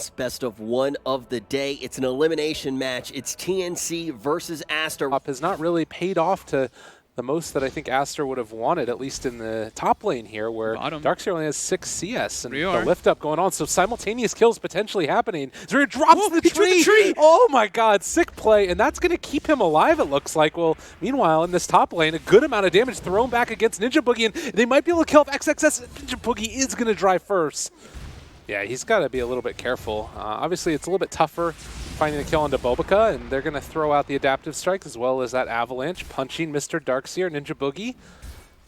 GoDz best of one of the day. It's an elimination match. It's TNC versus ASTER. Has not really paid off to the most that I think ASTER would have wanted, at least in the top lane here, where Darkseer only has 6 CS, and the lift up going on, so simultaneous kills potentially happening. Zrio drops the tree! Oh my god, sick play, and that's going to keep him alive, it looks like. Well, meanwhile, in this top lane, a good amount of damage thrown back against Ninja Boogie, and they might be able to kill off XXS. Ninja Boogie is going to drive first. Yeah, he's got to be a little bit careful. Obviously, it's a little bit tougher finding the kill onto Bobica, and they're going to throw out the adaptive strike as well as that avalanche, punching Mr. Darkseer, Ninja Boogie.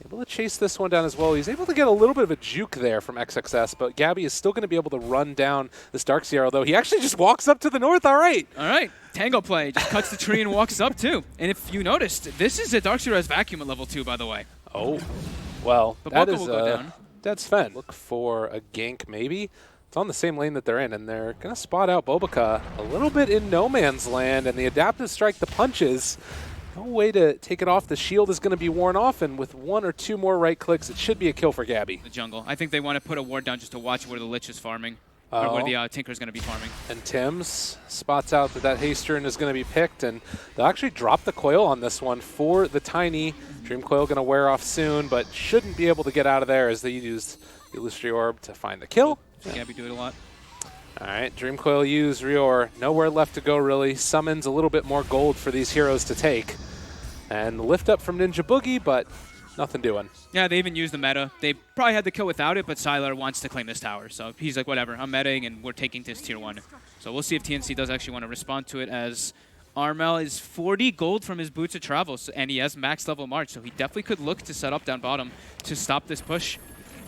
Able to chase this one down as well. He's able to get a little bit of a juke there from XXS, but Gabby is still going to be able to run down this Darkseer, although he actually just walks up to the north. All right. Tango play. Just cuts the tree and walks up, too. And if you noticed, this is a Darkseer has vacuum at level 2, by the way. Oh, well, but that Boca is will go down. Dead Sven. Look for a gank, maybe. It's on the same lane that they're in, and they're going to spot out Bobica a little bit in no man's land, and the adaptive strike, the punches, no way to take it off. The shield is going to be worn off, and with 1 or 2 more right clicks, it should be a kill for Gabby. The jungle. I think they want to put a ward down just to watch where the Lich is farming, or where the Tinker is going to be farming. And Tim's spots out that Haystern is going to be picked, and they'll actually drop the coil on this one for the Tiny. Dream Coil going to wear off soon, but shouldn't be able to get out of there as they used the Illusory Orb to find the kill. Gabby do it a lot. All right, Dream Coil used, Rior, nowhere left to go really. Summons a little bit more gold for these heroes to take. And the lift up from Ninja Boogie, but nothing doing. Yeah, they even used the meta. They probably had the kill without it, but Sylar wants to claim this tower. So he's like, whatever, I'm metaing and we're taking this tier 1. So we'll see if TNC does actually want to respond to it, as Armel is 40 gold from his Boots of Travel, and he has max level March, so he definitely could look to set up down bottom to stop this push.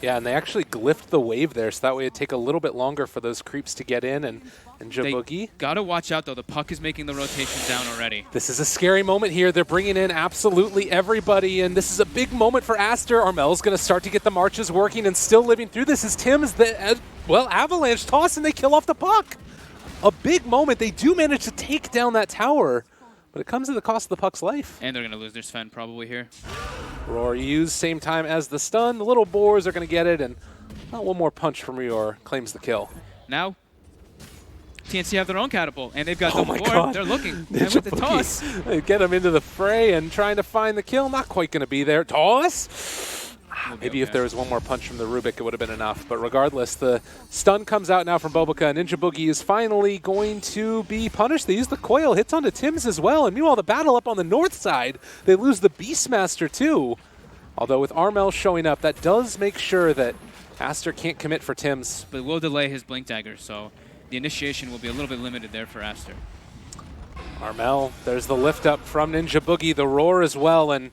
Yeah, and they actually glyphed the wave there, so that way it'd take a little bit longer for those creeps to get in, and Jaboogie. Gotta watch out, though. The puck is making the rotation down already. This is a scary moment here. They're bringing in absolutely everybody, and this is a big moment for ASTER. Armel's going to start to get the marches working and still living through this as Tim's avalanche toss, and they kill off the puck. A big moment. They do manage to take down that tower, but it comes at the cost of the puck's life. And they're going to lose their Sven probably here. Roar used same time as the stun. The little boars are going to get it, and one more punch from Rior claims the kill. Now, TNC have their own catapult, and they've got the board. They're looking. And with the toss. They get him into the fray and trying to find the kill. Not quite going to be there. Toss? Maybe if there was one more punch from the Rubik, it would have been enough. But regardless, the stun comes out now from Bobica, and Ninja Boogie is finally going to be punished. They use the coil, hits onto Tim's as well. And meanwhile, the battle up on the north side, they lose the Beastmaster too. Although with Armel showing up, that does make sure that ASTER can't commit for Tim's. But will delay his Blink Dagger, so the initiation will be a little bit limited there for ASTER. Armel, there's the lift up from Ninja Boogie, the roar as well, and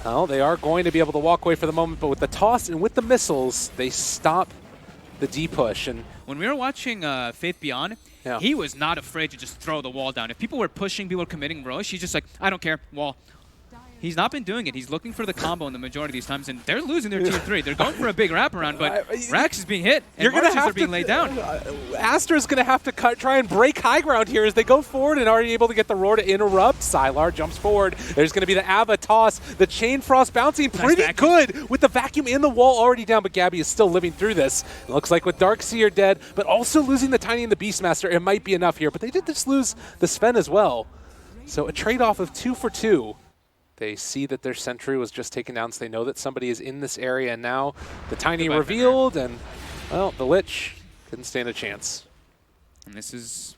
well, they are going to be able to walk away for the moment, but with the toss and with the missiles, they stop the D-push. And when we were watching Faith Beyond, he was not afraid to just throw the wall down. If people were pushing, people were committing rush, he's just like, I don't care, wall. He's not been doing it. He's looking for the combo in the majority of these times, and they're losing their tier 3. They're going for a big wraparound, but Rax is being hit, and marches are being laid down. ASTER is going to have to try and break high ground here as they go forward and are able to get the roar to interrupt. Sylar jumps forward. There's going to be the Ava toss. The Chain Frost bouncing pretty good with the vacuum in the wall already down, but Gabby is still living through this. It looks like with Darkseer dead, but also losing the Tiny and the Beastmaster, it might be enough here, but they did just lose the Sven as well. So a trade-off of 2 for 2. They see that their sentry was just taken down, so they know that somebody is in this area. And now the Tiny revealed, and, well, the Lich couldn't stand a chance. And this is,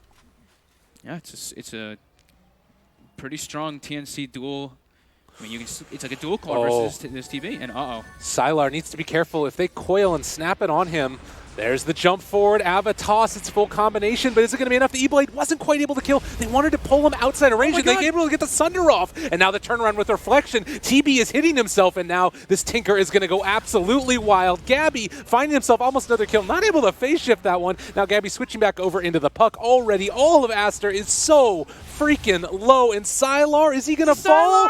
yeah, it's a pretty strong TNC duel. I mean, it's like a dual core versus this TV, and Sylar needs to be careful. If they coil and snap it on him, there's the jump forward, Ava toss, it's full combination, but is it going to be enough? The E-Blade wasn't quite able to kill. They wanted to pull him outside of range, and they were able to get the Sunder off. And now the turnaround with Reflection. TB is hitting himself, and now this Tinker is going to go absolutely wild. Gabby finding himself almost another kill, not able to phase shift that one. Now Gabby switching back over into the puck already. All of ASTER is so freaking low, and Sylar, is he going to fall?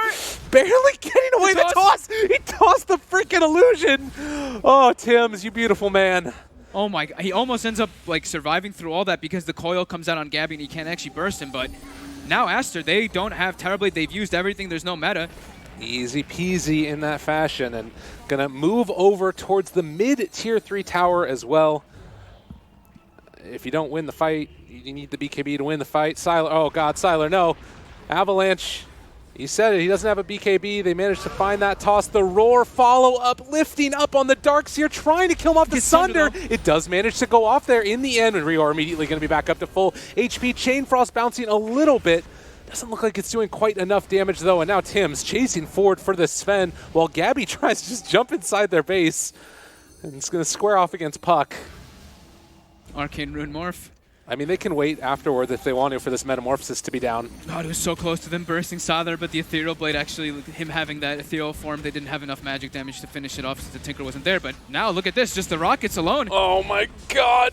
Barely getting away the toss. He tossed the freaking illusion. Oh, Tim's, you beautiful man. Oh my God, he almost ends up like surviving through all that because the coil comes out on Gabby and he can't actually burst him, but now ASTER, they don't have Terrorblade, they've used everything, there's no meta. Easy peasy in that fashion, and gonna move over towards the mid tier 3 tower as well. if you don't win the fight, you need the BKB to win the fight. Sylar, oh God, Sylar, no. Avalanche, he said it, he doesn't have a BKB. They managed to find that toss. The Roar follow-up, lifting up on the Darkseer, trying to kill him off the Sunder. It does manage to go off there in the end, and Rior immediately going to be back up to full HP. Chain Frost bouncing a little bit. Doesn't look like it's doing quite enough damage, though, and now Tim's chasing forward for the Sven, while Gabby tries to just jump inside their base, and it's going to square off against Puck. Arcane Rune Morph. I mean, they can wait afterward if they want to for this Metamorphosis to be down. God, it was so close to them bursting Sylar, but the Ethereal Blade actually, him having that Ethereal form, they didn't have enough magic damage to finish it off since the Tinker wasn't there. But now, look at this, just the Rockets alone. Oh my God!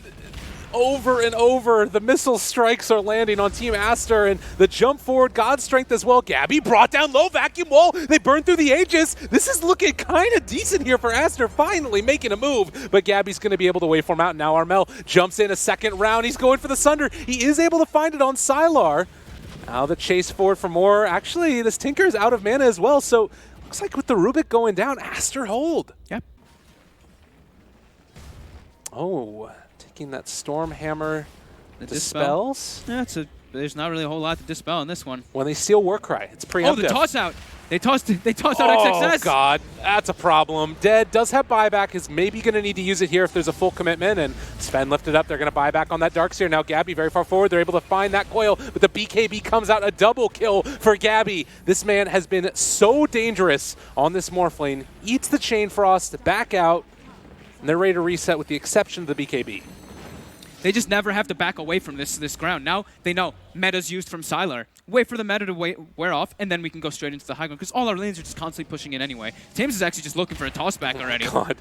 Over and over, the missile strikes are landing on Team Aster, and the jump forward, God Strength as well. Gabby brought down low, vacuum wall. They burned through the Aegis. This is looking kind of decent here for Aster, finally making a move. But Gabby's going to be able to waveform out now. Armel jumps in a second round. He's going for the Sunder. He is able to find it on Sylar. Now the chase forward for more. Actually, this Tinker is out of mana as well, so looks like with the Rubik going down, Aster hold. Yep. Oh, taking that Storm Hammer dispels. Yeah, there's not really a whole lot to dispel in this one. When they steal Warcry, it's preemptive. Oh, the toss out. They tossed out XXS. Oh, God. That's a problem. Dead does have buyback. Is maybe going to need to use it here if there's a full commitment. And Sven lifted up. They're going to buy back on that Darkseer. Now Gabby very far forward. They're able to find that coil. But the BKB comes out. A double kill for Gabby. This man has been so dangerous on this Morph lane. Eats the Chain Frost. Back out. And they're ready to reset with the exception of the BKB. They just never have to back away from this ground. Now they know meta's used from Sylar. Wait for the meta to wear off, and then we can go straight into the high ground, because all our lanes are just constantly pushing in anyway. Thames is actually just looking for a toss back already. God.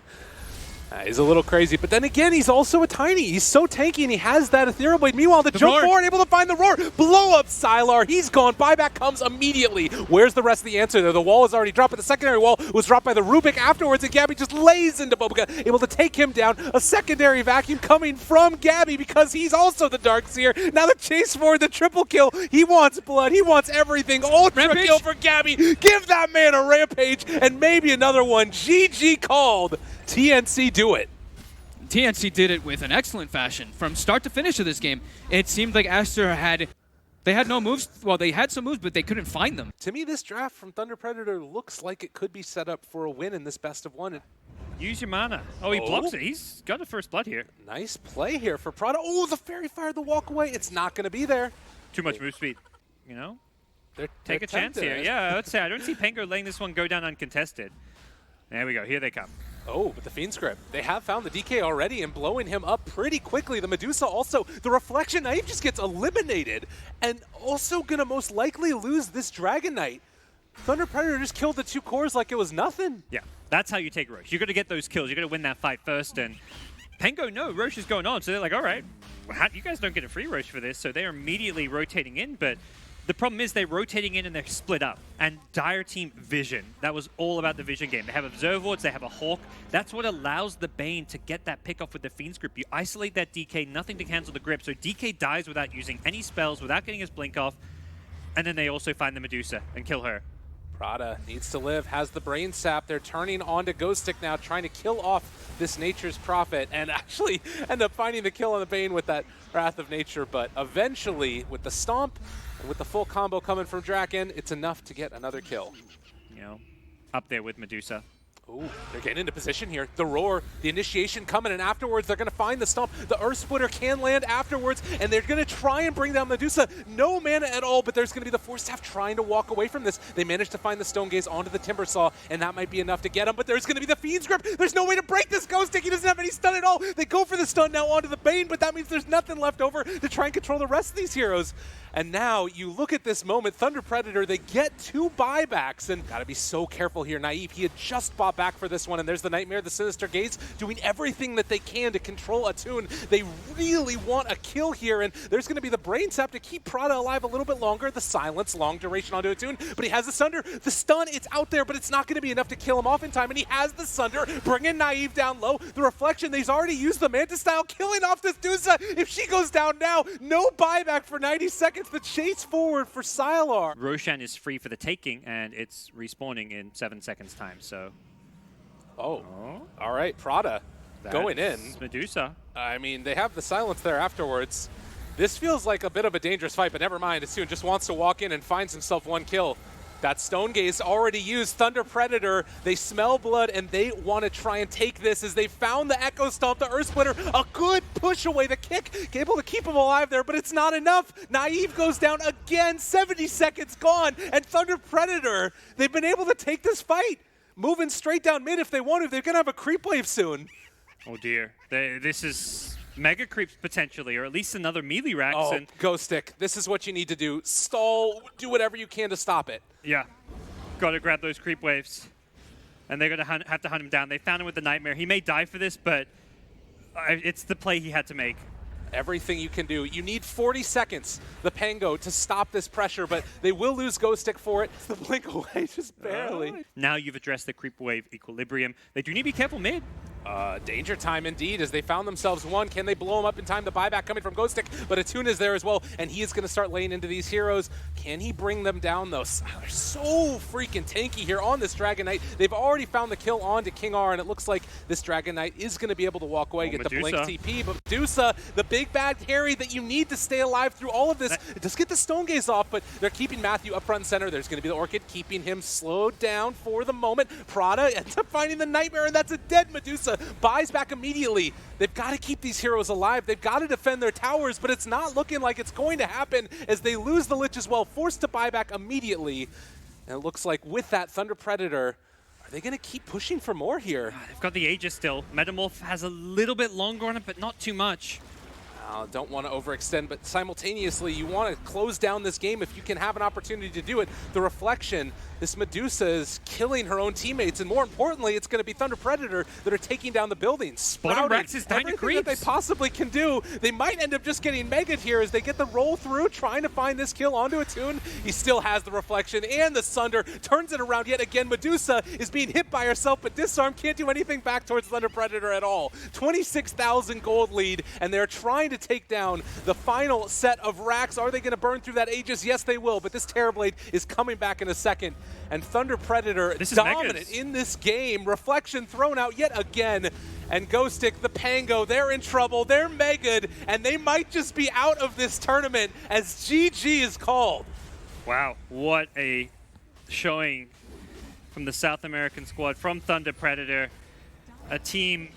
He's a little crazy, but then again, he's also a tiny. He's so tanky, and he has that Ethereal Blade. Meanwhile, the jump forward, able to find the Roar. Blow up Sylar. He's gone. Buyback comes immediately. Where's the rest of the answer there? The wall is already dropped, but the secondary wall was dropped by the Rubik afterwards, and Gabby just lays into Bobuka, able to take him down. A secondary vacuum coming from Gabby because he's also the Darkseer. Now the chase forward, the triple kill. He wants blood. He wants everything. Ultra kill for Gabby. Give that man a rampage, and maybe another one. GG called. TNC do it. TNC did it with an excellent fashion from start to finish of this game. It seemed like Aster had no moves. Well, they had some moves, but they couldn't find them. To me, this draft from Thunder Predator looks like it could be set up for a win in this best of one. Use your mana. Oh, he blocks it. He's got a first blood here. Nice play here for Prada. Oh, the Fairy Fire, the walk away. It's not going to be there. Too much move speed, you know? Take a chance here. Yeah, I would say I don't see Pengo letting this one go down uncontested. There we go. Here they come. Oh, but the Fiend Script. They have found the DK already and blowing him up pretty quickly. The Medusa also, the Reflection Knife just gets eliminated and also going to most likely lose this Dragon Knight. Thunder Predator just killed the two cores like it was nothing. Yeah, that's how you take Roche. You got to get those kills. You got to win that fight first. And Pengo, no, Roche is going on. So they're like, all right, you guys don't get a free Roche for this. So they're immediately rotating in. But the problem is they're rotating in and they're split up. And Dire Team Vision, that was all about the Vision game. They have Observer Wards, they have a Hawk. That's what allows the Bane to get that pick off with the Fiend's Grip. You isolate that DK, nothing to cancel the grip. So DK dies without using any spells, without getting his blink off. And then they also find the Medusa and kill her. Prada needs to live, has the Brain Sap. They're turning onto Ghost Stick now, trying to kill off this Nature's Prophet, and actually end up finding the kill on the Bane with that Wrath of Nature. But eventually, with the Stomp and with the full combo coming from Draken, it's enough to get another kill. You know, up there with Medusa. Ooh, they're getting into position here. The Roar, the initiation coming, and afterwards they're going to find the Stomp. The Earth Splitter can land afterwards, and they're going to try and bring down Medusa. No mana at all, but there's going to be the Force Staff trying to walk away from this. They managed to find the Stone Gaze onto the Timber Saw, and that might be enough to get him, but there's going to be the Fiend's Grip. There's no way to break this Ghost Stick. He doesn't have any stun at all. They go for the stun now onto the Bane, but that means there's nothing left over to try and control the rest of these heroes. And now you look at this moment, Thunder Predator, they get 2 buybacks, and gotta be so careful here. Naive, he had just bought back for this one, and there's the Nightmare, the Sinister Gaze, doing everything that they can to control Attune. They really want a kill here, and there's gonna be the Brain Sap to keep Prada alive a little bit longer, the Silence, long duration onto Attune, but he has the Sunder, the stun, it's out there, but it's not gonna be enough to kill him off in time, and he has the Sunder, bringing Naive down low. The Reflection, they've already used the Manta Style, killing off this Medusa. If she goes down now, no buyback for 90 seconds, the chase forward for Sylar. Roshan is free for the taking, and it's respawning in 7 seconds time, so... Oh, all right, Prada. going in. Medusa. I mean, they have the silence there afterwards. This feels like a bit of a dangerous fight, but never mind. Asune just wants to walk in and finds himself one kill. That Stone Gaze already used. Thunder Predator, they smell blood, and they want to try and take this as they found the Echo Stomp, the Earth Splitter, a good push away, the kick, able to keep him alive there, but it's not enough. Naive goes down again, 70 seconds gone, and Thunder Predator, they've been able to take this fight. Moving straight down mid if they want to. They're going to have a creep wave soon. Oh dear. This is mega creeps potentially, or at least another melee Rax. Oh, and Ghost Stick. This is what you need to do. Stall, do whatever you can to stop it. yeah, got to grab those creep waves. And they're going to have to hunt him down. They found him with the Nightmare. He may die for this, but it's the play he had to make. Everything you can do. You need 40 seconds, the Pango, to stop this pressure, but they will lose Ghost Stick for it. It's the blink away, just barely. Now you've addressed the creep wave equilibrium. They do need to be careful mid. Danger time indeed as they found themselves one. Can they blow him up in time? The buyback coming from Ghost Stick, but Attune is there as well, and he is going to start laying into these heroes. Can he bring them down though? They're so freaking tanky here on this Dragon Knight. They've already found the kill onto King R, and it looks like this Dragon Knight is going to be able to walk away, get Medusa. the blink TP, but Medusa, the big bad carry that you need to stay alive through all of this. Just get the Stone Gaze off, but they're keeping Matthew up front and center. There's going to be the Orchid keeping him slowed down for the moment. Prada ends up finding the Nightmare, and that's a dead Medusa. Buys back immediately. They've got to keep these heroes alive. They've got to defend their towers, but it's not looking like it's going to happen as they lose the Lich as well, forced to buy back immediately. And it looks like with that Thunder Predator, are they going to keep pushing for more here? They've got the Aegis still. Metamorph has a little bit longer on it, but not too much. Don't want to overextend, but simultaneously you want to close down this game if you can have an opportunity to do it. The Reflection, this Medusa is killing her own teammates, and more importantly, it's going to be Thunder Predator that are taking down the buildings. Sprouting Rex is dying to everything that they possibly can do. They might end up just getting megaed here as they get the roll through, trying to find this kill onto Attune. He still has the Reflection and the Sunder, turns it around yet again. Medusa is being hit by herself, but Disarm can't do anything back towards Thunder Predator at all. 26,000 gold lead, and they're trying to take down the final set of racks. Are they going to burn through that Aegis? Yes, they will, but this Terrorblade is coming back in a second. And Thunder Predator dominant in this game. Reflection thrown out yet again. And Ghost Stick, the Pango, they're in trouble. They're mega'd, and they might just be out of this tournament as GG is called. Wow, what a showing from the South American squad, from Thunder Predator. A team